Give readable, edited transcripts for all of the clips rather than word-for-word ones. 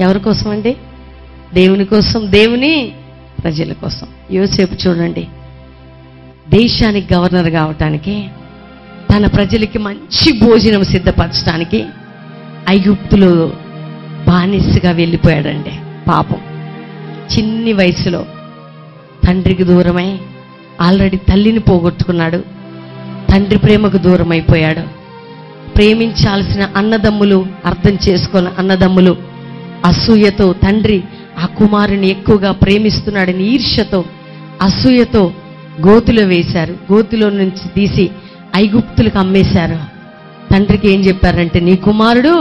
ఎవరి కోసం అండి? దేవుని కోసం, దేవుని ప్రజల కోసం. యోసేపు చూడండి, దేశానికి గవర్నర్ కావటానికి, తన ప్రజలకి మంచి భోజనం సిద్ధపరచడానికి ఐగుప్తులో బానిసగా వెళ్ళిపోయాడండి. పాపం చిన్ని వయసులో తండ్రికి దూరమై ఆల్రెడీ తల్లిని పోగొట్టుకున్నాడు. తండ్రి ప్రేమకు దూరం అయిపోయాడు. ప్రేమించాల్సిన అన్నదమ్ములు, అర్థం చేసుకున్న అన్నదమ్ములు అసూయతో, తండ్రి ఆ కుమారుని ఎక్కువగా ప్రేమిస్తున్నాడని ఈర్ష్యతో, అసూయతో గోతిలో వేశారు. గోతిలో నుంచి తీసి ఐగుప్తులకు అమ్మేశారు. తండ్రికి ఏం చెప్పారంటే, నీ కుమారుడు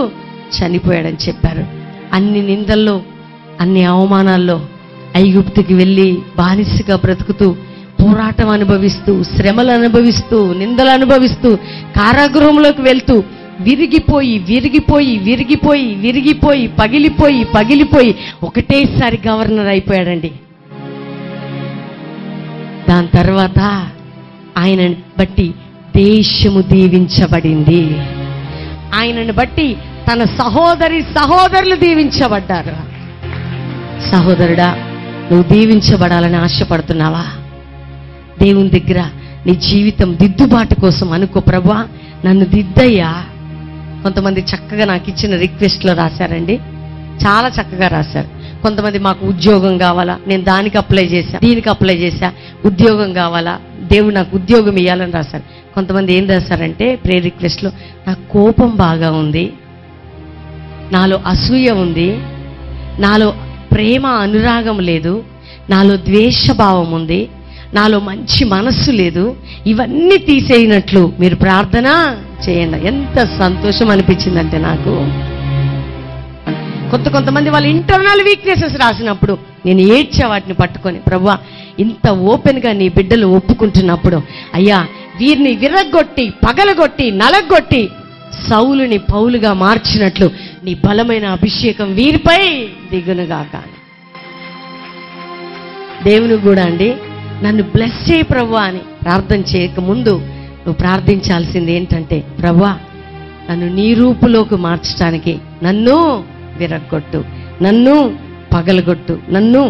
చనిపోయాడని చెప్పారు. అన్ని నిందల్లో, అన్ని అవమానాల్లో ఐగుప్తుకి వెళ్ళి బానిసగా బ్రతుకుతూ, పోరాటం అనుభవిస్తూ, శ్రమలు అనుభవిస్తూ, నిందలు అనుభవిస్తూ, కారాగృహంలోకి వెళ్తూ విరిగిపోయి విరిగిపోయి విరిగిపోయి విరిగిపోయి పగిలిపోయి పగిలిపోయి ఒకటేసారి గవర్నర్ అయిపోయాడండి. దాని తర్వాత ఆయనని బట్టి దేశము దీవించబడింది. ఆయనను బట్టి తన సహోదరులు దీవించబడ్డారు. సహోదరుడా, నువ్వు దీవించబడాలని ఆశపడుతున్నావా? దేవుని దగ్గర నీ జీవితం దిద్దుబాటు కోసం అనుకో. ప్రభువా, నన్ను దిద్దయ్యా. కొంతమంది చక్కగా నాకు ఇచ్చిన రిక్వెస్ట్లో రాశారండి, చాలా చక్కగా రాశారు. కొంతమంది మాకు ఉద్యోగం కావాలా, నేను దానికి అప్లై చేశా, దీనికి అప్లై చేశా, ఉద్యోగం కావాలా, దేవుడు నాకు ఉద్యోగం ఇవ్వాలని రాశారు. కొంతమంది ఏం రాశారంటే ప్రేయర్ రిక్వెస్ట్లో, నాకు కోపం బాగా ఉంది, నాలో అసూయ ఉంది, నాలో ప్రేమ అనురాగం లేదు, నాలో ద్వేషభావం ఉంది, నాలో మంచి మనస్సు లేదు, ఇవన్నీ తీసేయనట్లు మీరు ప్రార్థన చేయండి. ఎంత సంతోషం అనిపించిందంటే నాకు. కొంతమంది వాళ్ళ ఇంటర్నల్ వీక్నెసెస్ రాసినప్పుడు నేను ఏడ్చా వాటిని పట్టుకొని. ప్రభువా, ఇంత ఓపెన్గా నీ బిడ్డలు ఒప్పుకుంటున్నప్పుడు, అయ్యా వీరిని విరగొట్టి, పగలగొట్టి, నలగొట్టి సౌలుని పౌలుగా మార్చినట్లు నీ బలమైన అభిషేకం వీరిపై దిగునుగాక. దేవుని కూడా అండి, నన్ను బ్లెస్ చేయి ప్రభువా అని ప్రార్థన చేయక ముందు నువ్వు ప్రార్థించాల్సింది ఏంటంటే, ప్రభువా నన్ను నీ రూపులోకి మార్చడానికి నన్ను విరగొట్టు, నన్ను పగలగొట్టు, నన్ను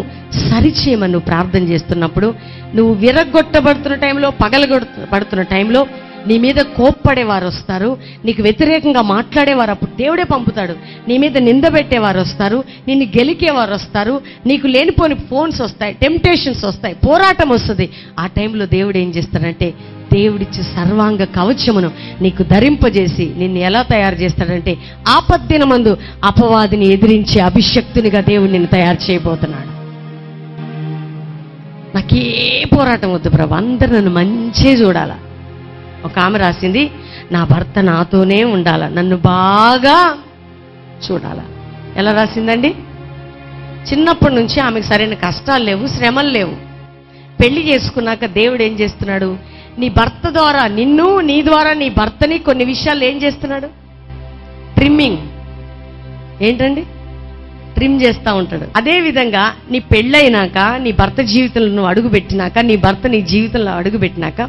సరిచేయమని నువ్వు ప్రార్థన చేస్తున్నప్పుడు, నువ్వు విరగొట్టబడుతున్న టైంలో, పగలగొట్టబడుతున్న టైంలో నీ మీద కోప్పడేవారు వస్తారు, నీకు వ్యతిరేకంగా మాట్లాడేవారు అప్పుడు దేవుడే పంపుతాడు. నీ మీద నింద పెట్టేవారు వస్తారు, నిన్ను గెలికేవారు వస్తారు, నీకు లేనిపోని ఫోన్స్ వస్తాయి, టెంప్టేషన్స్ వస్తాయి, పోరాటం వస్తుంది. ఆ టైంలో దేవుడు ఏం చేస్తాడంటే, దేవుడిచ్చే సర్వాంగ కవచమును నీకు ధరింపజేసి నిన్ను ఎలా తయారు చేస్తాడంటే, ఆపద్దినమందు అపవాదిని ఎదిరించే అభిషక్తునిగా దేవుడు నిన్ను తయారు చేయబోతున్నాడు. నాకే పోరాటం వద్దు ప్రభు, అందరు నన్ను మంచిగా చూడాలా. ఒక ఆమె రాసింది, నా భర్త నాతోనే ఉండాల, నన్ను బాగా చూడాలా. ఎలా రాసిందండి? చిన్నప్పటి నుంచి ఆమెకు సరైన కష్టాలు లేవు, శ్రమలు లేవు. పెళ్లి చేసుకున్నాక దేవుడు ఏం చేస్తున్నాడు, నీ భర్త ద్వారా నిన్ను, నీ ద్వారా నీ భర్తని కొన్ని విషయాలు ఏం చేస్తున్నాడు? ట్రిమ్మింగ్. ఏంటండి? ట్రిమ్ చేస్తూ ఉంటాడు. అదే విధంగా నీ పెళ్ళైనాక, నీ భర్త జీవితంలో నువ్వు అడుగుపెట్టినాక, నీ భర్త నీ జీవితంలో అడుగుపెట్టినాక,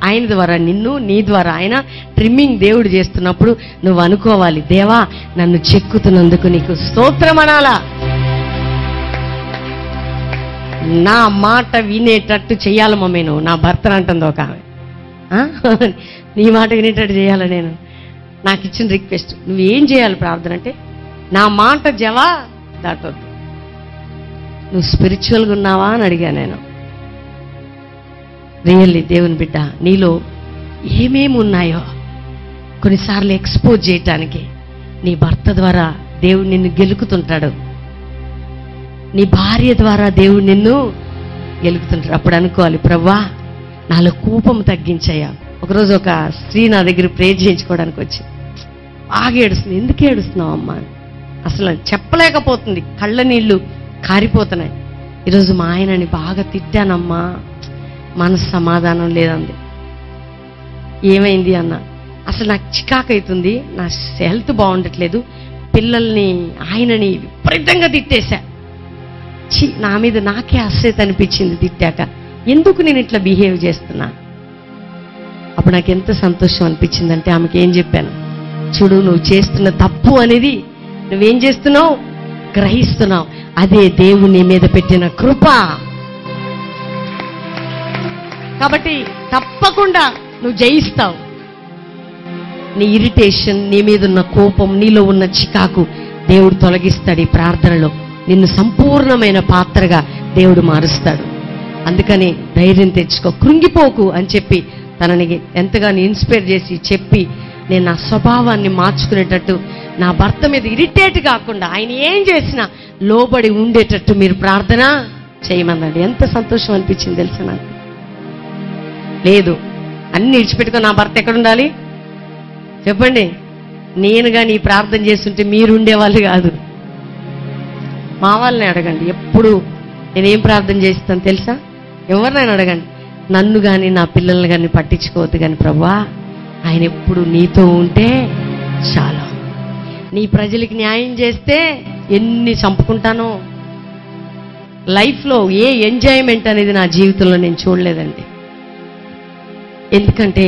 ఆయన ద్వారా నిన్ను, నీ ద్వారా ఆయన ట్రిమ్మింగ్ దేవుడు చేస్తున్నప్పుడు నువ్వు అనుకోవాలి, దేవా నన్ను చెక్కుతున్నందుకు నీకు స్తోత్రం అనాలా. నా మాట వినేటట్టు చెయ్యాలి మమ్మీ నువ్వు, నా భర్తను అంటుంది ఒక ఆమె. నీ మాట వినేటట్టు చేయాలి నేను. నాకు ఇచ్చిన రిక్వెస్ట్, నువ్వేం చేయాలి ప్రార్థన అంటే, నా మాట జవా దాటొద్దు. నువ్వు స్పిరిచువల్గా ఉన్నావా అని అడిగా నేను. రియల్లీ దేవుని బిడ్డ, నీలో ఏమేమి ఉన్నాయో కొన్నిసార్లు ఎక్స్పోజ్ చేయటానికి నీ భర్త ద్వారా దేవుడు నిన్ను గెలుకుతుంటాడు, నీ భార్య ద్వారా దేవుడు నిన్ను గెలుకుతుంటాడు. అప్పుడు అనుకోవాలి, ప్రభువా నాలో కోపం తగ్గించయ్యా. ఒకరోజు ఒక స్త్రీ నా దగ్గర ప్రేయర్ చేయించుకోవడానికి వచ్చి బాగా ఏడుస్తుంది. ఎందుకు ఏడుస్తున్నావు అమ్మా? అసలు చెప్పలేకపోతుంది, కళ్ళ నీళ్లు కారిపోతున్నాయి. ఈరోజు మా ఆయనని బాగా తిట్టానమ్మా, మనసు సమాధానం లేదంది. ఏమైంది అన్న? అసలు నాకు చికాకు అవుతుంది, నా హెల్త్ బాగుండట్లేదు, పిల్లల్ని ఆయనని విపరీతంగా తిట్టేశా. నా మీద నాకే అస్సైతే అనిపించింది తిట్టాక, ఎందుకు నేను ఇట్లా బిహేవ్ చేస్తున్నా. అప్పుడు నాకు ఎంత సంతోషం అనిపించిందంటే, ఆమెకి ఏం చెప్పాను, చూడు నువ్వు చేస్తున్న తప్పు అనేది, నువ్వేం చేస్తున్నావు, గ్రహిస్తున్నావు. అదే దేవుని మీద పెట్టిన కృప. కాబట్టి తప్పకుండా నువ్వు జయిస్తావు. నీ ఇరిటేషన్, నీ మీద ఉన్న కోపం, నీలో ఉన్న చికాకు దేవుడు తొలగిస్తాడు. ఈ ప్రార్థనలో నిన్ను సంపూర్ణమైన పాత్రగా దేవుడు మారుస్తాడు. అందుకని ధైర్యం తెచ్చుకో, కృంగిపోకు అని చెప్పి తనని ఎంతగానో ఇన్స్పైర్ చేసి చెప్పి, నేను నా స్వభావాన్ని మార్చుకునేటట్టు, నా భర్త మీద ఇరిటేట్ కాకుండా ఆయన ఏం చేసినా లోబడి ఉండేటట్టు మీరు ప్రార్థన చేయమన్నాడు. ఎంత సంతోషం అనిపించింది తెలుసా నాకు. లేదు అన్ని విడిచిపెట్టుకో, నా భర్త ఎక్కడుండాలి చెప్పండి. నేను కానీ ఈ ప్రార్థన చేస్తుంటే మీరు ఉండేవాళ్ళు కాదు. మా వాళ్ళని అడగండి, ఎప్పుడు నేనేం ప్రార్థన చేస్తాను తెలుసా? ఎవరినైనా అడగండి, నన్ను కానీ నా పిల్లల్ని కానీ పట్టించుకోవద్దు కానీ ప్రభువా, ఆయన ఎప్పుడు నీతో ఉంటే చాలా. నీ ప్రజలకి న్యాయం చేస్తే ఎన్ని చంపుకుంటానో. లైఫ్లో ఏ ఎంజాయ్మెంట్ అనేది నా జీవితంలో నేను చూడలేదండి. ఎందుకంటే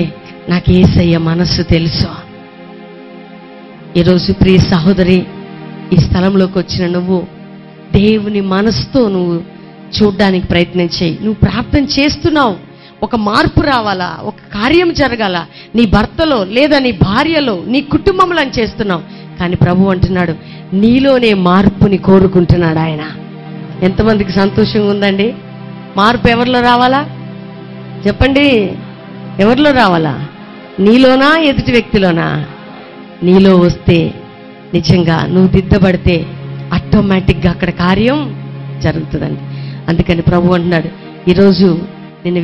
నాకు యేసయ్య మనస్సు తెలుసు. ఈరోజు ప్రియ సహోదరి, ఈ స్థలంలోకి వచ్చిన నువ్వు దేవుని మనసుతో నువ్వు చూడ్డానికి ప్రయత్నం చేయి. నువ్వు ప్రార్థన చేస్తున్నావు, ఒక మార్పు రావాలా, ఒక కార్యం జరగాల నీ భర్తలో లేదా నీ భార్యలో, నీ కుటుంబంలో అని చేస్తున్నావు. కానీ ప్రభు అంటున్నాడు, నీలోనే మార్పుని కోరుకుంటున్నాడు ఆయన. ఎంతమందికి సంతోషంగా ఉందండి? మార్పు ఎవరిలో రావాలా చెప్పండి? ఎవరిలో రావాలా? నీలోనా ఎదుటి వ్యక్తిలోనా? నీలో వస్తే నిజంగా నువ్వు దిద్దబడితే ఆటోమేటిక్గా అక్కడ కార్యం జరుగుతుందండి. అందుకని ప్రభు అంటున్నాడు, ఈరోజు నిన్ను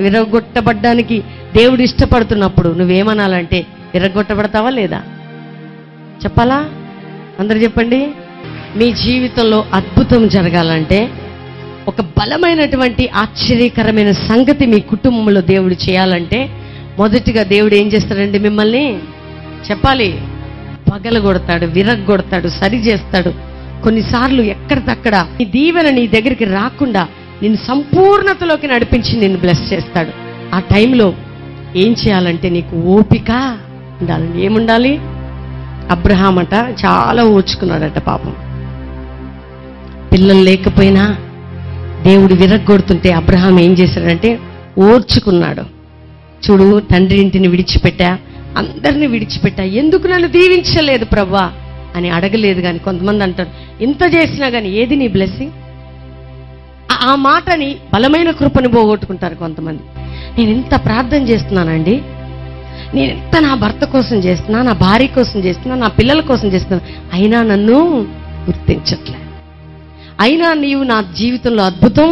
విరగొట్టబడ్డానికి దేవుడు ఇష్టపడుతున్నప్పుడు నువ్వేమనాలంటే, విరగొట్టబడతావా లేదా చెప్పాలా? అందరు చెప్పండి. మీ జీవితంలో అద్భుతం జరగాలంటే, ఒక బలమైనటువంటి ఆశ్చర్యకరమైన సంగతి మీ కుటుంబంలో దేవుడు చేయాలంటే, మొదటిగా దేవుడు ఏం చేస్తాడండి? మిమ్మల్ని చెప్పాలి, పగలగొడతాడు, విరగొడతాడు, సరి చేస్తాడు. కొన్నిసార్లు ఎక్కడిదక్కడ నీ దీవెన నీ దగ్గరికి రాకుండా నిన్ను సంపూర్ణతలోకి నడిపించి నిన్ను బ్లెస్ చేస్తాడు. ఆ టైంలో ఏం చేయాలంటే నీకు ఓపిక ఉండాలి. ఏముండాలి? అబ్రహాం అట చాలా ఓర్చుకున్నాడట. పాపం పిల్లలు లేకపోయినా దేవుడు విరగొడుతుంటే అబ్రహాం ఏం చేశాడంటే ఓర్చుకున్నాడు. చూడు, తండ్రి ఇంటిని విడిచిపెట్టా, అందరినీ విడిచిపెట్టా, ఎందుకు నన్ను దీవించలేదు ప్రభువా అని అడగలేదు. కానీ కొంతమంది అంటారు, ఇంత చేసినా కానీ ఏది నీ బ్లెస్సింగ్? ఆ మాటని బలమైన కృపని పోగొట్టుకుంటారు కొంతమంది. నేను ఇంత ప్రార్థన చేస్తున్నానండి, నేను ఎంత నా భర్త కోసం చేస్తున్నా, నా భార్య కోసం చేస్తున్నా, నా పిల్లల కోసం చేస్తున్నా, అయినా నన్ను గుర్తించట్లే, అయినా నీవు నా జీవితంలో అద్భుతం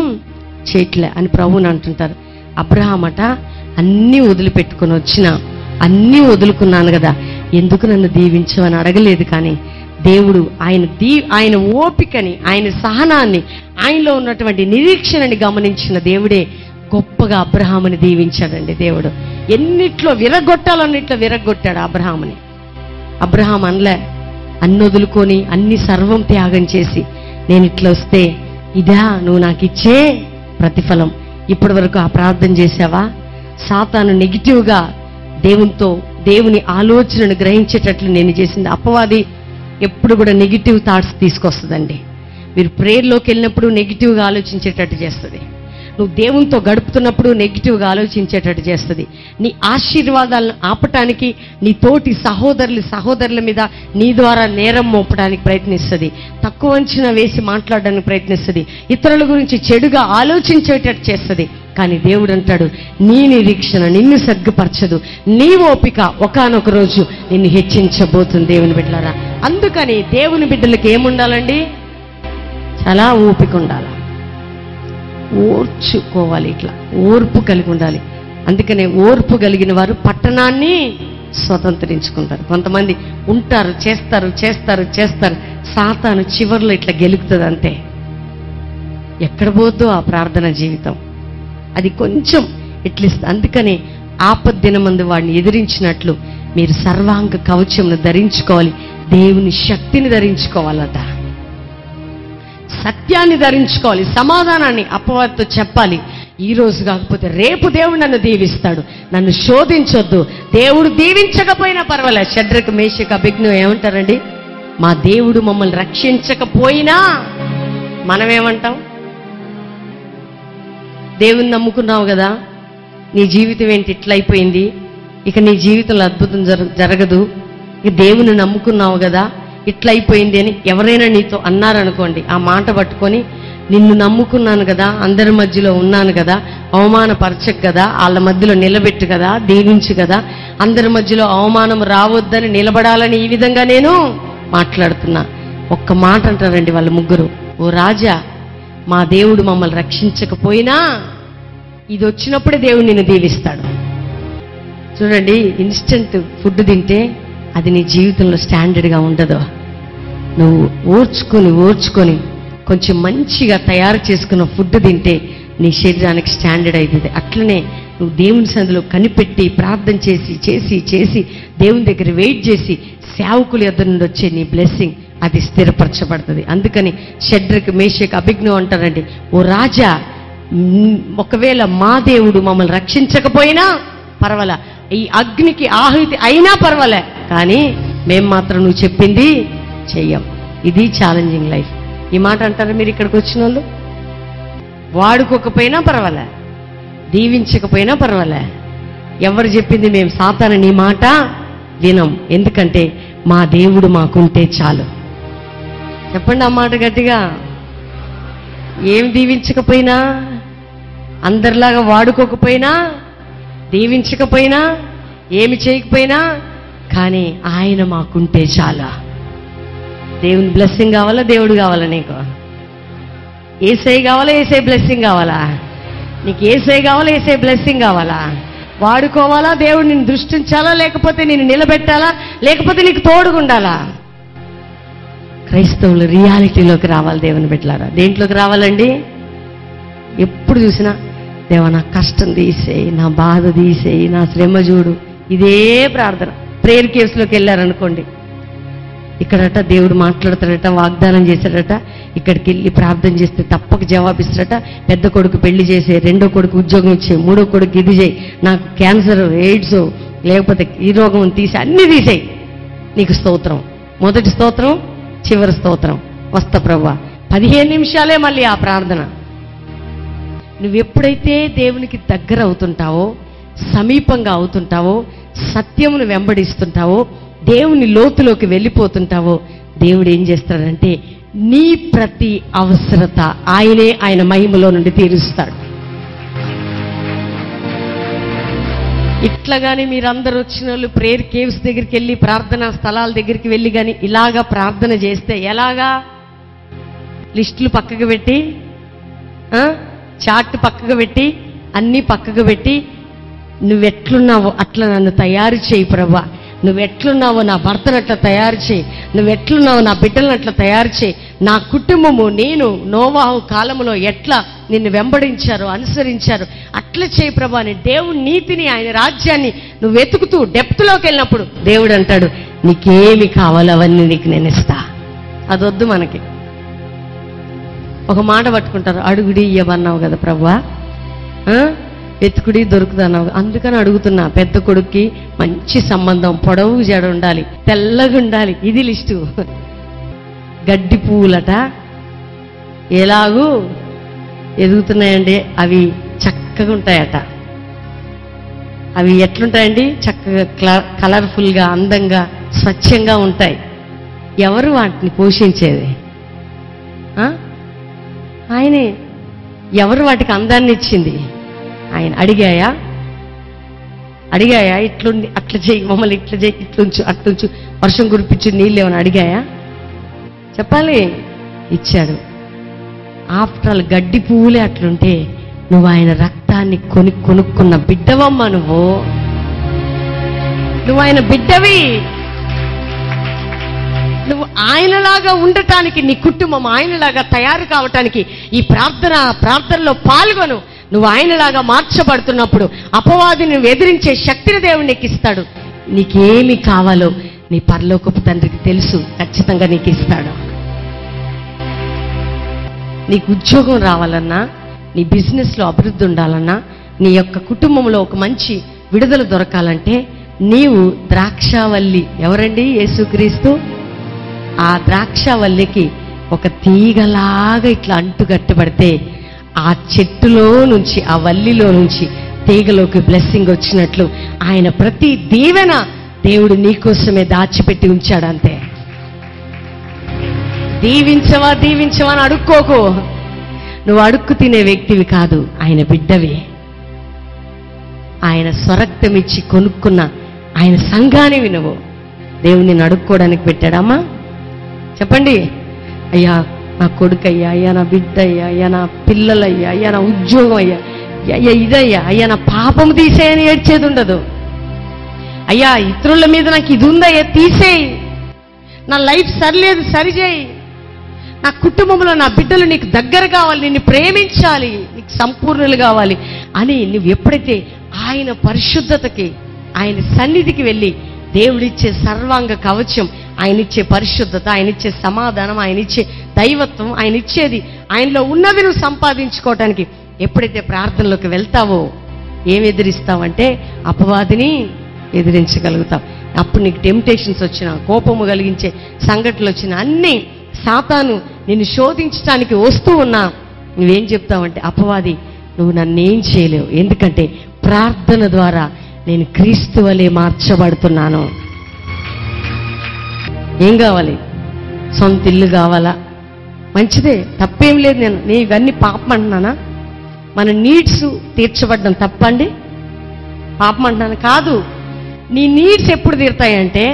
చేయట్లే అని ప్రభువుని అంటుంటారు. అబ్రహాం అట అన్నీ వదిలిపెట్టుకుని వచ్చిన, అన్నీ వదులుకున్నాను కదా, ఎందుకు నన్ను దీవించవని అడగలేదు. కానీ దేవుడు ఆయన ఓపికని, ఆయన సహనాన్ని, ఆయనలో ఉన్నటువంటి నిరీక్షణని గమనించిన దేవుడే గొప్పగా అబ్రహాముని దీవించాడండి. దేవుడు ఎన్నిట్లో విరగొట్టాలన్నిట్లో విరగొట్టాడు అబ్రహాముని. అబ్రహాం అనలే, అన్ని వదులుకొని అన్ని సర్వం త్యాగం చేసి నేను ఇట్లా వస్తే ఇదా నువ్వు నాకు ఇచ్చే ప్రతిఫలం. ఇప్పటి వరకు ఆ ప్రార్థన చేశావా? సాతాను నెగిటివ్గా దేవుని ఆలోచనను గ్రహించేటట్లు నేను చేసింది. అపవాది ఎప్పుడు కూడా నెగిటివ్ థాట్స్ తీసుకొస్తుందండి. మీరు ప్రేయర్లోకి వెళ్ళినప్పుడు నెగిటివ్గా ఆలోచించేటట్టు చేస్తుంది. నువ్వు దేవునితో గడుపుతున్నప్పుడు నెగిటివ్గా ఆలోచించేటట్టు చేస్తుంది. నీ ఆశీర్వాదాలను ఆపటానికి, నీ తోటి సహోదరుల మీద నీ ద్వారా నేరం మోపడానికి ప్రయత్నిస్తుంది. తక్కువ అంచనా వేసి మాట్లాడడానికి ప్రయత్నిస్తుంది. ఇతరుల గురించి చెడుగా ఆలోచించేటట్టు చేస్తుంది. కానీ దేవుడు అంటాడు, నీ నిరీక్షణ నిన్ను సగ్గుపరచదు, నీ ఓపిక ఒకానొక రోజు నిన్ను హెచ్చించబోతుంది. దేవుని బిడ్డలారా, అందుకని దేవుని బిడ్డలకి ఏముండాలండి? చాలా ఓపిక ఉండాలి, ఓర్చుకోవాలి, ఇట్లా ఓర్పు కలిగి ఉండాలి. అందుకనే ఓర్పు కలిగిన వారు పట్టణాన్ని స్వతంత్రించుకుంటారు. కొంతమంది ఉంటారు, చేస్తారు, సాతాను చివర్లో ఇట్లా గెలుకుతుంది అంతే. ఎక్కడ పోద్దో ఆ ప్రార్థన జీవితం, అది కొంచెం ఇట్లిస్తుంది. అందుకనే ఆపద్దినమందు వాడిని ఎదిరించినట్లు మీరు సర్వాంగ కవచమును ధరించుకోవాలి, దేవుని శక్తిని ధరించుకోవాలట, సత్యాన్ని ధరించుకోవాలి, సమాధానాన్ని అపవాదితో చెప్పాలి. ఈ రోజు కాకపోతే రేపు దేవుడు నన్ను దీవిస్తాడు, నన్ను శోధించొద్దు. దేవుడు దీవించకపోయినా పర్వాలేదు. షడ్రకు, మేషకు, అబేద్నెగో ఏమంటారండి? మా దేవుడు మమ్మల్ని రక్షించకపోయినా మనమేమంటాం? దేవుని నమ్ముకున్నావు కదా, నీ జీవితం ఏంటి ఇట్లా అయిపోయింది, ఇక నీ జీవితంలో అద్భుతం జరగదు, ఇక దేవుని నమ్ముకున్నావు కదా ఇట్లా అయిపోయింది అని ఎవరైనా నీతో అన్నారనుకోండి, ఆ మాట పట్టుకొని నిన్ను నమ్ముకున్నాను కదా, అందరి మధ్యలో ఉన్నాను కదా, అవమానపరచకు కదా, వాళ్ళ మధ్యలో నిలబెట్టు కదా, దీవించు కదా, అందరి మధ్యలో అవమానం రావద్దని నిలబడాలని ఈ విధంగా నేను మాట్లాడుతున్నా. ఒక్క మాట అంటారండి వాళ్ళ ముగ్గురు, ఓ రాజా, మా దేవుడు మమ్మల్ని రక్షించకపోయినా ఇది వచ్చినప్పుడే దేవుడు నిన్ను దీవిస్తాడు. చూడండి, ఇన్స్టెంట్ ఫుడ్ తింటే అది నీ జీవితంలో స్టాండర్డ్గా ఉండదు. నువ్వు ఓర్చుకొని కొంచెం మంచిగా తయారు చేసుకున్న ఫుడ్ తింటే నీ శరీరానికి స్టాండర్డ్ అవుతుంది. అట్లనే నువ్వు దేవుని సన్నిధిలో కనిపెట్టి ప్రార్థన చేసి దేవుని దగ్గర వెయిట్ చేసి సేవకుల యొద్ద నుండి వచ్చే నీ బ్లెస్సింగ్ అది స్థిరపరచబడుతుంది. అందుకని షడ్రక్ మేషక్ అభిజ్ఞో అంటారండి, ఓ రాజా, ఒకవేళ మా దేవుడు మమ్మల్ని రక్షించకపోయినా పర్వాలే, ఈ అగ్నికి ఆహుతి అయినా పర్వాలే, కానీ మేం మాత్రం నువ్వు చెప్పింది చెయ్యం. ఇది ఛాలెంజింగ్ లైఫ్. ఈ మాట అంటారా మీరు ఇక్కడికి వచ్చిన వాళ్ళు? వాడుకోకపోయినా పర్వాలే, దీవించకపోయినా పర్వాలే, ఎవరు చెప్పింది మేము సాతాను నీ మాట వినం, ఎందుకంటే మా దేవుడు మాకుంటే చాలు. చెప్పండి ఆ మాట గట్టిగా. ఏం దీవించకపోయినా, అందరిలాగా వాడుకోకపోయినా, దీవించకపోయినా, ఏమి చేయకపోయినా, కానీ ఆయన మాకుంటే చాలా. దేవుని బ్లెస్సింగ్ కావాలా, దేవుడు కావాలా? నీకు ఏసై కావాలా, ఏసై బ్లెస్సింగ్ కావాలా? నీకు ఏసై కావాలా, ఏసై బ్లెస్సింగ్ కావాలా? వాడుకోవాలా, దేవుడు నిన్ను దృష్టించాలా, లేకపోతే నిన్ను నిలబెట్టాలా, లేకపోతే నీకు తోడుగుండాలా? క్రైస్తవులు రియాలిటీలోకి రావాలి. దేవుని బిడ్డలారా, దేంట్లోకి రావాలండి? ఎప్పుడు చూసినా దేవా నా కష్టం తీసేయి, నా బాధ తీసేయి, నా శ్రమ చూడు, ఇదే ప్రార్థన. ప్రేయర్ కేవ్స్లోకి వెళ్ళారనుకోండి, ఇక్కడట దేవుడు మాట్లాడతాడట, వాగ్దానం చేశాడట, ఇక్కడికి వెళ్ళి ప్రార్థన చేస్తే తప్పక జవాబిస్తాడట. పెద్ద కొడుకు పెళ్లి చేసే, రెండో కొడుకు ఉద్యోగం ఇచ్చే, మూడో కొడుకు ఇది చేయి, నాకు క్యాన్సర్, ఎయిడ్స్, లేకపోతే ఈ రోగం తీసి అన్నీ తీసేయి, నీకు స్తోత్రం. మొదటి స్తోత్రం, చివరి స్తోత్రం. వస్తా ప్రభువా. 15 నిమిషాలే మళ్ళీ ఆ ప్రార్థన. నువ్వెప్పుడైతే దేవునికి దగ్గర అవుతుంటావో, సమీపంగా అవుతుంటావో, సత్యమును వెంబడిస్తుంటావో, దేవుని లోతులోకి వెళ్ళిపోతుంటావో, దేవుడు ఏం చేస్తాడంటే నీ ప్రతి అవసరత ఆయనే ఆయన మహిమలో నుండి తీరుస్తాడు. ఇట్లాగాని మీరందరూ వచ్చిన వాళ్ళు ప్రేయర్ కేవ్స్ దగ్గరికి వెళ్ళి, ప్రార్థనా స్థలాల దగ్గరికి వెళ్ళి కానీ ఇలాగా ప్రార్థన చేస్తే ఎలాగా? లిస్టులు పక్కకు పెట్టి, చార్ట్ పక్కకు పెట్టి, అన్నీ పక్కకు పెట్టి, నువ్వెట్లున్నావో అట్లా నన్ను తయారు చేయి ప్రభా, నువ్వెట్లున్నావో నా భర్తను అట్లా తయారు చేయి, నువ్వెట్లున్నావో నా బిడ్డలను అట్లా తయారు చేయి, నా కుటుంబము నేను నోవాహు కాలంలో ఎట్లా నిన్ను వెంబడించారో అనుసరించారు అట్లా చేయి ప్రభా అని దేవుని నీతిని, ఆయన రాజ్యాన్ని నువ్వు వెతుకుతూ డెప్త్లోకి వెళ్ళినప్పుడు దేవుడు అంటాడు, నీకేమి కావాలో అవన్నీ నీకు నేను ఇస్తా. అదొద్దు మనకి. ఒక మాట పట్టుకుంటారు, అడుగుడి ఇయ్యమన్నావు కదా ప్రభువా, వెతుకుడి దొరుకుతున్నావు, అందుకని అడుగుతున్నా. పెద్ద కొడుక్కి మంచి సంబంధం, పొడవు జడ ఉండాలి, తెల్లగా ఉండాలి, ఇది లిస్టు. గడ్డి పువ్వులట ఎలాగూ ఎదుగుతున్నాయండి, అవి చక్కగా ఉంటాయట. అవి ఎట్లుంటాయండి? చక్కగా కలర్ఫుల్గా, అందంగా, స్వచ్ఛంగా ఉంటాయి. ఎవరు వాటిని పోషించేది? ఆయనే. ఎవరు వాటికి అందాన్ని ఇచ్చింది? ఆయన. అడిగాయా ఇట్లుండి అట్లా చేయి, మమ్మల్ని ఇట్లా చేయి, ఇట్లుంచు, అట్లుంచు, వర్షం కురిపించు, నీళ్ళు ఏమైనా అడిగాయా? చెప్పాలి. ఇచ్చాడు. ఆఫ్టర్ ఆల్ గడ్డి పువ్వులే అట్లుంటే నువ్వు ఆయన రక్తాన్ని కొనుక్కున్న బిడ్డవమ్మా. నువ్వు ఆయన బిడ్డవి. నువ్వు ఆయనలాగా ఉండటానికి, నీ కుటుంబం ఆయనలాగా తయారు కావటానికి ఈ ప్రార్థనలో పాల్గొను. నువ్వు ఆయనలాగా మార్చబడుతున్నప్పుడు అపవాదిని నువ్వు ఎదిరించే శక్తిని దేవుడు నీకు ఇస్తాడు. నీకేమి కావాలో నీ పరలోకపు తండ్రికి తెలుసు, ఖచ్చితంగా నీకు ఇస్తాడు. నీకు ఉద్యోగం రావాలన్నా, నీ బిజినెస్లో అభివృద్ధి ఉండాలన్నా, నీ యొక్క కుటుంబంలో ఒక మంచి విడుదల దొరకాలంటే నీవు ద్రాక్షావల్లి. ఎవరండి? యేసుక్రీస్తు. ఆ ద్రాక్షవల్లికి ఒక తీగలాగా ఇట్లా అంటు కట్టబడితే ఆ చెట్టులో నుంచి, ఆ వల్లిలో నుంచి తీగలోకి బ్లెస్సింగ్ వచ్చినట్లు ఆయన ప్రతి దీవెన దేవుడు నీకోసమే దాచిపెట్టి ఉంచాడంతే. దీవించవా దీవించవా అని అడుక్కోకు. నువ్వు అడుక్కు తినే వ్యక్తివి కాదు, ఆయన బిడ్డవి. ఆయన స్వరక్తం ఇచ్చి కొనుక్కున్న ఆయన సంఘానివి నువ్వు. దేవుడు నిన్ను అడుక్కోవడానికి పెట్టాడమ్మా? చెప్పండి. అయ్యా నా కొడుకు అయ్యా, అయ్యా నా బిడ్డ అయ్యా, అయ్యా నా పిల్లలయ్యా, అయ్యా నా ఉద్యోగం అయ్యా, అయ్యా ఇదయ్యా, అయ్యా నా పాపం తీసేయని ఏడ్చేది ఉండదు. అయ్యా ఇతరుల మీద నాకు ఇది ఉందయ్యా తీసేయి, నా లైఫ్ సరిలేదు సరిచేయి, నా కుటుంబంలో నా బిడ్డలు నీకు దగ్గర కావాలి, నిన్ను ప్రేమించాలి, నీకు సంపూర్ణులు కావాలి అని నువ్వు ఎప్పుడైతే ఆయన పరిశుద్ధతకి, ఆయన సన్నిధికి వెళ్ళి దేవుడిచ్చే సర్వాంగ కవచం, ఆయన ఇచ్చే పరిశుద్ధత, ఆయన ఇచ్చే సమాధానం, ఆయన ఇచ్చే దైవత్వం, ఆయన ఇచ్చేది ఆయనలో ఉన్నది నువ్వు సంపాదించుకోవటానికి ఎప్పుడైతే ప్రార్థనలోకి వెళ్తావో ఏమి ఎదిరిస్తావంటే అపవాదిని ఎదిరించగలుగుతావు. అప్పుడు నీకు టెంప్టేషన్స్ వచ్చినా, కోపము కలిగించే సంఘటనలు వచ్చినా, అన్నీ సాతాను నిన్ను శోధించడానికి వస్తూ ఉన్నా నువ్వేం చెప్తావంటే, అపవాది నువ్వు నన్నేం చేయలేవు, ఎందుకంటే ప్రార్థన ద్వారా నేను క్రీస్తు వలె మార్చబడుతున్నాను. ఏం కావాలి? సొంత ఇల్లు కావాలా? మంచిదే, తప్పేం లేదు. నేను ఇవన్నీ పాపం అంటున్నానా? మన నీడ్స్ తీర్చబడ్డం తప్పండి? పాపం అంటున్నాను కాదు. నీ నీడ్స్ ఎప్పుడు తీరుతాయంటే,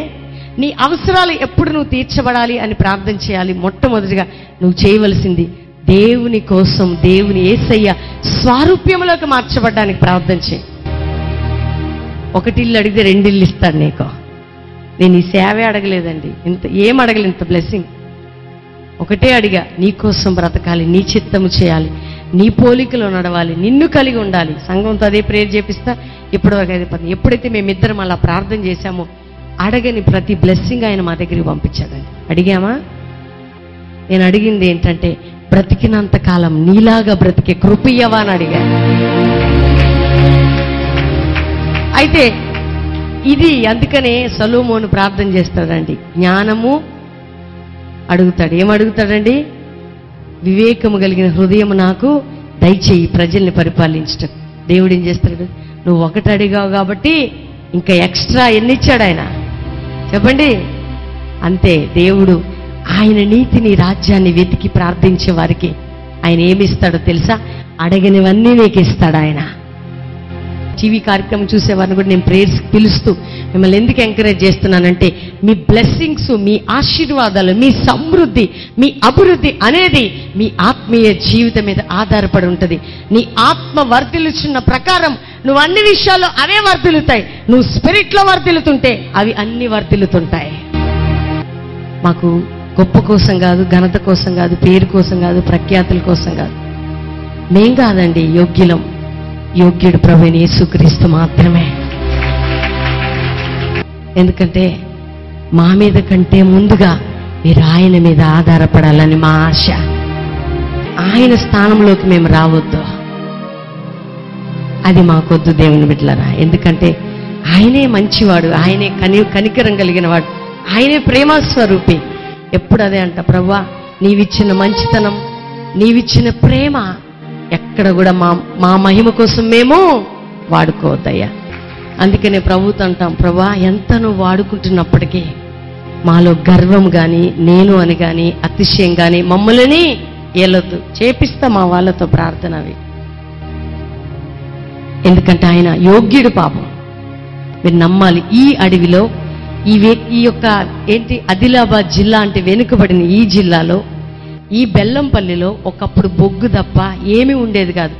నీ అవసరాలు ఎప్పుడు నువ్వు తీర్చబడాలి అని ప్రార్థన చేయాలి. మొట్టమొదటిగా నువ్వు చేయవలసింది దేవుని కోసం, దేవుని యేసయ్య స్వారూప్యంలోకి మార్చబడ్డానికి ప్రార్థన చేయి. ఒకటి ఇల్లు అడిగితే 2 ఇల్లు ఇస్తాడు నీకు. నేను ఈ సేవే అడగలేదండి, ఏం అడగలేదు, ఇంత బ్లెస్సింగ్ ఒకటే అడిగా, నీ కోసం బ్రతకాలి, నీ చిత్తము చేయాలి, నీ పోలికలో నడవాలి, నిన్ను కలిగి ఉండాలి. సంఘంతో అదే ప్రేయర్ చేపిస్తా, ఇప్పటివరకు అదే పని. ఎప్పుడైతే మేమిద్దరం అలా ప్రార్థన చేశామో అడగని ప్రతి బ్లెస్సింగ్ ఆయన మా దగ్గరికి పంపించాడండి. అడిగామా? నేను అడిగింది ఏంటంటే, బ్రతికినంత కాలం నీలాగా బ్రతికే కృపయ్యవా అని అడిగా. అయితే ఇది అందుకనే సొలొమోను ప్రార్థన చేస్తాడండి, జ్ఞానము అడుగుతాడు. ఏమడుగుతాడండి? వివేకము కలిగిన హృదయం నాకు దయచేయి ప్రజల్ని పరిపాలించటం. దేవుడు ఏం చేస్తాడు? నువ్వు ఒకటి అడిగావు కాబట్టి ఇంకా ఎక్స్ట్రా ఎన్ని ఇచ్చాడు ఆయన? చెప్పండి. అంతే. దేవుడు ఆయన నీతిని, రాజ్యాన్ని వెతికి ప్రార్థించే వారికి ఆయన ఏమిస్తాడో తెలుసా? అడగనివన్నీ నీకు ఇస్తాడు ఆయన. టీవీ కార్యక్రమం చూసేవారిని కూడా నేను ప్రేయర్స్ పిలుస్తూ మిమ్మల్ని ఎందుకు ఎంకరేజ్ చేస్తున్నానంటే, మీ బ్లెస్సింగ్స్, మీ ఆశీర్వాదాలు, మీ సమృద్ధి, మీ అభివృద్ధి అనేది మీ ఆత్మీయ జీవితం మీద ఆధారపడి ఉంటుంది. నీ ఆత్మ వర్ధిల్లుచున్న ప్రకారం నువ్వు అన్ని విషయాల్లో అవే వర్ధిల్లుతాయి. నువ్వు స్పిరిట్లో వర్ధిల్లుతుంటే అవి అన్ని వర్ధిల్లుతుంటాయి. మాకు గొప్ప కోసం కాదు, ఘనత కోసం కాదు, పేరు కోసం కాదు, ప్రఖ్యాతుల కోసం కాదు. మేం కాదండి యోగ్యులం, యోగ్యుడు ప్రభువైన యేసుక్రీస్తు మాత్రమే. ఎందుకంటే మా మీద కంటే ముందుగా మీరు ఆయన మీద ఆధారపడాలని మా ఆశ. ఆయన స్థానంలోకి మేము రావద్దు, అది మాకొద్దు దేవుని బిడ్డలారా. ఎందుకంటే ఆయనే మంచివాడు, ఆయనే కనికరం కలిగిన వాడు, ఆయనే ప్రేమస్వరూపి. ఎప్పుడు అదే అంట, ప్రభువా నీవిచ్చిన మంచితనం, నీవిచ్చిన ప్రేమ ఎక్కడ కూడా మా మహిమ కోసం మేము వాడుకోవద్దయ్యా. అందుకనే ప్రభుతో అంటాం, ప్రభువా ఎంత నువ్వు వాడుకుంటున్నప్పటికీ మాలో గర్వం కానీ, నేను అని కానీ, అతిశయం కానీ మమ్మల్ని ఏలొద్దు. చేపిస్తా మా వాళ్ళతో ప్రార్థనవి. ఎందుకంటే ఆయన యోగ్యుడు. పాపం మీరు నమ్మాలి. ఈ అడవిలో ఈ యొక్క ఆదిలాబాద్ జిల్లా అంటే వెనుకబడిన ఈ జిల్లాలో, ఈ బెల్లంపల్లిలో ఒకప్పుడు బొగ్గు తప్ప ఏమీ ఉండేది కాదు.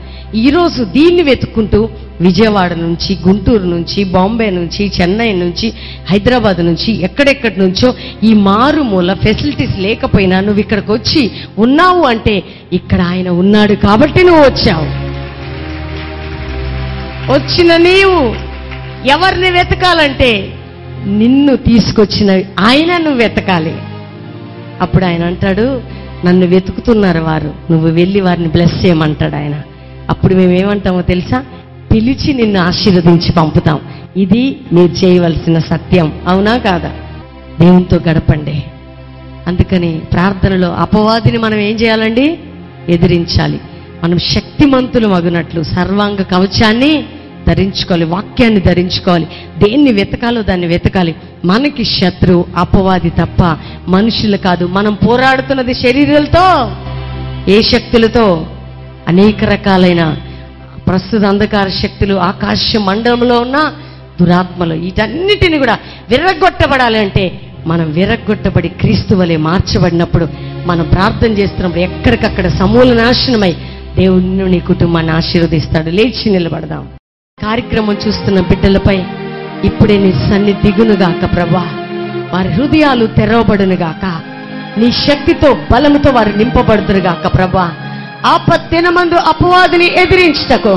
ఈరోజు దీన్ని వెతుక్కుంటూ విజయవాడ నుంచి, గుంటూరు నుంచి, బాంబే నుంచి, చెన్నై నుంచి, హైదరాబాద్ నుంచి, ఎక్కడెక్కడి నుంచో ఈ మారుమూల ఫెసిలిటీస్ లేకపోయినా నువ్వు ఇక్కడికి వచ్చి ఉన్నావు అంటే ఇక్కడ ఆయన ఉన్నాడు కాబట్టి నువ్వు వచ్చావు. వచ్చిన నీవు ఎవరిని వెతకాలంటే నిన్ను తీసుకొచ్చిన ఆయన నువ్వు వెతకాలి. అప్పుడు ఆయన అంటాడు, నన్ను వెతుకుతున్నారు వారు, నువ్వు వెళ్ళి వారిని బ్లెస్ చేయమంటాడు ఆయన. అప్పుడు మేమేమంటామో తెలుసా? పిలిచి నిన్ను ఆశీర్వదించి పంపుతాం. ఇది మీరు చేయవలసిన సత్యం. అవునా కాదా? దేవునితో గడపండి, అందుకని ప్రార్థనలో అపవాదిని మనం ఏం చేయాలండి? ఎదిరించాలి. మనం శక్తిమంతులు మగునట్లు సర్వాంగ కవచాన్ని ధరించుకోవాలి, వాక్యాన్ని ధరించుకోవాలి. దేన్ని వెతకాలో దాన్ని వెతకాలి. మనకి శత్రువు అపవాది తప్ప మనుషులు కాదు. మనం పోరాడుతున్నది శరీరాలతో, ఏ శక్తులతో? అనేక రకాలైన ప్రస్తుత అంధకార శక్తులు, ఆకాశ మండలంలో ఉన్న దురాత్మలు, వీటన్నిటిని కూడా విరగొట్టబడాలి అంటే మనం విరగొట్టబడి క్రీస్తు వలె మార్చబడినప్పుడు, మనం ప్రార్థన చేస్తున్నప్పుడు ఎక్కడికక్కడ సమూల నాశనమై దేవుడు నీ కుటుంబాన్ని ఆశీర్వదిస్తాడు. లేచి నిలబడదాం. కార్యక్రమం చూస్తున్న బిడ్డలపై ఇప్పుడే నీ సన్ని దిగునుగాక ప్రభా. వారి హృదయాలు తెరవబడునుగాక. నీ శక్తితో బలముతో వారు నింపబడుతురుగాక ప్రభా. ఆపత్తినమందు అపవాదిని ఎదిరించుటకు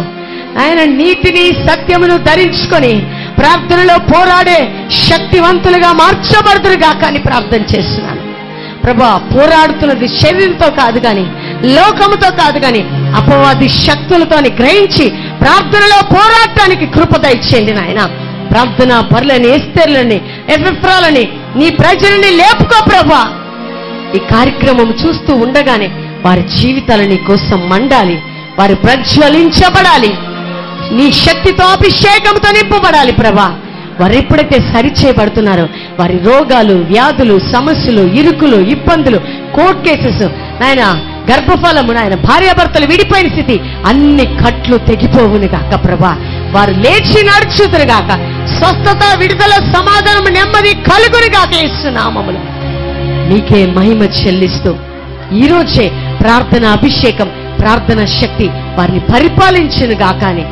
ఆయన నీతిని సత్యమును ధరించుకొని ప్రార్థనలో పోరాడే శక్తివంతులుగా మార్చబడుతురుగాక అని ప్రార్థన చేస్తున్నాను ప్రభా. పోరాడుతున్నది శరీరంతో కాదు కానీ, లోకముతో కాదు కానీ, అపవాది శక్తులతో గ్రహించి ప్రార్థనలో పోరాటానికి కృప దయచేయండి నాయన. ప్రార్థన పరులని, ఎస్తేర్లని, ఎఫ్రాలని, నీ ప్రజలని లేపుకో ప్రభా. ఈ కార్యక్రమం చూస్తూ ఉండగానే వారి జీవితాలు నీ కోసం మండాలి, వారు ప్రజ్వలించబడాలి, నీ శక్తితో అభిషేకంతో నింపబడాలి ప్రభా. వారు ఎప్పుడైతే సరిచేయబడుతున్నారో వారి రోగాలు, వ్యాధులు, సమస్యలు, ఇరుకులు, ఇబ్బందులు, కోర్టు కేసెస్, నాయన గర్భఫలము, నాయన భార్యాభర్తలు విడిపోయిన స్థితి, అన్ని కట్లు తెగిపోవును గాక ప్రభా. వారు లేచి నడుచుతురు గాక. స్వస్థత, విడుదల, సమాధానం, నెమ్మది కలుగును గాక యేసునామములో. నీకే మహిమ చెల్లిస్తూ ఈరోజే ప్రార్థన అభిషేకం, ప్రార్థన శక్తి వారిని పరిపాలించును గాక అని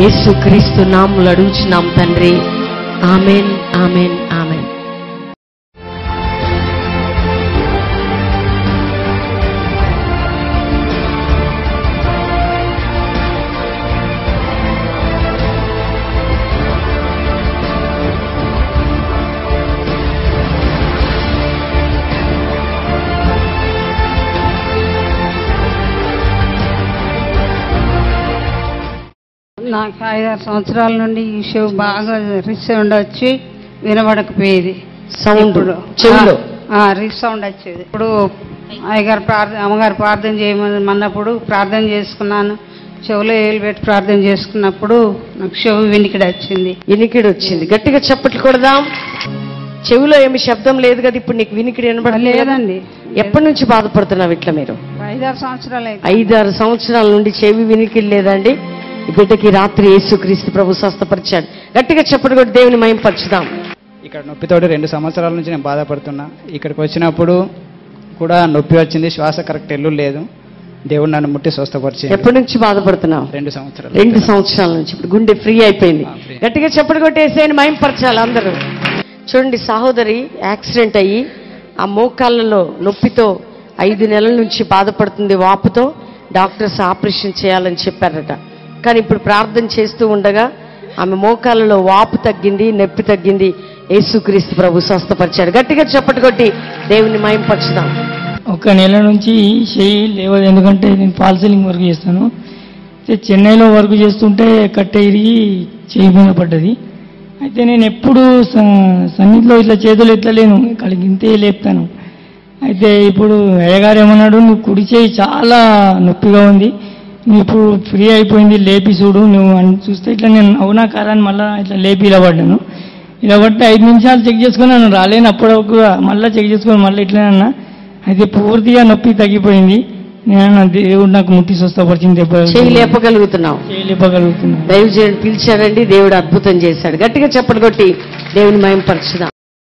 యేసుక్రీస్తు నామములో అడుగుచున్నాం తండ్రి. Amen, amen, amen. నాకు 5-6 సంవత్సరాల నుండి ఈ షో బాగా రీసౌండ్ వచ్చి వినబడకపోయేది. సౌండ్ చెవులో రీసౌండ్ వచ్చేది. ఇప్పుడు అమ్మగారు ప్రార్థన చేయమన్నప్పుడు ప్రార్థన చేసుకున్నాను. చెవులో ఏలు పెట్టి ప్రార్థన చేసుకున్నప్పుడు నాకు చెవు వినికిడి వచ్చింది. గట్టిగా చప్పట్లు కొడదాం. చెవిలో ఏమి శబ్దం లేదు కదా, ఇప్పుడు నీకు వినికిడి లేదండి. ఎప్పటి నుంచి బాధపడుతున్నావు ఇట్లా? మీరు 5-6 సంవత్సరాలు 5-6 సంవత్సరాల నుండి చెవి వినికిడి లేదండి. ఈ బిడ్డకి రాత్రి యేసుక్రీస్తు ప్రభు స్వస్థపరిచాడు. గట్టిగా చప్పట్లు కొట్టి దేవుని మహిమపరచుదాం. ఇక్కడ నొప్పితోటి 2 సంవత్సరాల నుంచి నేను బాధపడుతున్నా. ఇక్కడికి వచ్చినప్పుడు కూడా నొప్పి వచ్చింది, శ్వాస కరెక్ట్ ఎల్లు లేదు. దేవుడు నన్ను ముట్టి స్వస్థపరిచాడు. ఎప్పటి నుంచి బాధపడుతున్నావు? 2 సంవత్సరాలు. 2 సంవత్సరాల నుంచి. ఇప్పుడు గుండె ఫ్రీ అయిపోయింది. గట్టిగా చప్పట్లు కొట్టేసేయని మహిమపరచాలి అందరూ. చూడండి, సహోదరి యాక్సిడెంట్ అయ్యి ఆ మోకాళ్ళలో నొప్పితో 5 నెలల నుంచి బాధపడుతుంది. వాపుతో డాక్టర్స్ ఆపరేషన్ చేయాలని చెప్పారట. కానీ ఇప్పుడు ప్రార్థన చేస్తూ ఉండగా ఆమె మోకాళ్ళలో వాపు తగ్గింది, నొప్పి తగ్గింది. యేసుక్రీస్తు ప్రభు స్వస్థపరిచాడు. గట్టిగా చప్పట్లు కొట్టి దేవుని మహిమపరచుదాం. 1 నెల నుంచి చెయ్యి లేవదు, ఎందుకంటే నేను ఫాల్ సీలింగ్ వర్క్ చేస్తాను. చెన్నైలో వర్క్ చేస్తుంటే కట్టె ఇరిగి చెయ్యి మీద పడ్డది. అయితే నేను ఎప్పుడు సన్నిధిలో ఇట్లా చేతులు ఎత్తలేను, కలిగి ఇంతే లేపుతాను. అయితే ఇప్పుడు అయ్యగారు ఏమన్నాడు, నువ్వు కుడి చేయి చాలా నొప్పిగా ఉంది, నువ్వు ఇప్పుడు ఫ్రీ అయిపోయింది, లేపి చూడు నువ్వు అని చూస్తే ఇట్లా నేను అవునా కాదని మళ్ళీ ఇట్లా లేపి ఇలా పడ్డాను. ఇలా పట్టి 5 నిమిషాలు చెక్ చేసుకుని నన్ను రాలేను. అప్పుడు మళ్ళీ చెక్ చేసుకొని మళ్ళీ ఇట్లనన్నా. అయితే పూర్తిగా నొప్పి తగ్గిపోయింది. నేను దేవుడు నాకు ముట్టి స్వస్థపరిచింది. చేయలేపగలుగుతున్నావు. దైవజనుడు పిలిచాడండి, దేవుడు అద్భుతం చేశాడు. గట్టిగా చప్పట్లు కొట్టి దేవుని మహిమపరచుదాం.